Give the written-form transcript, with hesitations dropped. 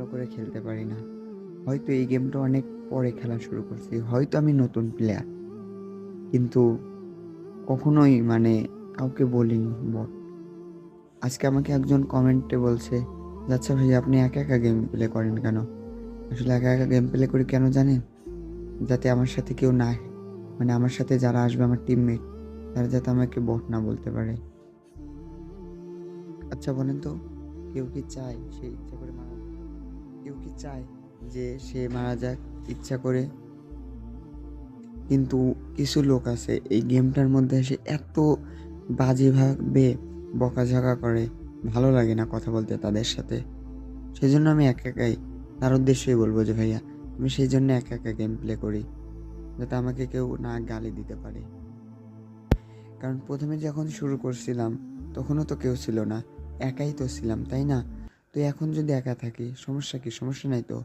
ভালো করে খেলতে পারি না। হয়তো এই গেমটা অনেক পরে খেলা শুরু করছি। হয়তো আমি নতুন প্লেয়ার। কিন্তু কখনোই কাউকে বলিনি আজকে আমাকে একজন কমেন্টে বলছে যে, "আচ্ছা ভাই আপনি একা, একা গেম প্লে করেন কেন?" আসলে একা, একা গেম প্লে করি কেন জানেন? যাতে আমার সাথে কেউ না আমার সাথে যারা আসবে আমার টিমমেট, তারা যাতে আমাকে বট না বলতে পারে। আচ্ছা বলেন তো, কেউ কি চায় সে ইচ্ছা করে মারা যাক? কেউ কি চায় যে সে মারা যাক ইচ্ছা করে? কিন্তু কিছু লোক আছে এই গেমটার মধ্যে এসে এত বাজেভাবে বকাঝকা করে, ভালো লাগে না কথা বলতে তাদের সাথে। সেজন্য আমি একা একাই তার উদ্দেশ্যেই বলব যে ভাইয়া আমি সেইজন্য একা, একা গেম প্লে করি। যাতে আমাকে কেউ না গালি দিতে পারে। কারণ ১ম এ যখন শুরু করছিলাম তখনও তো কেউ ছিল না। একাই তো ছিলাম, তাই না? তো এখন যদি একা থাকি সমস্যা কি? সমস্যা নাই তো।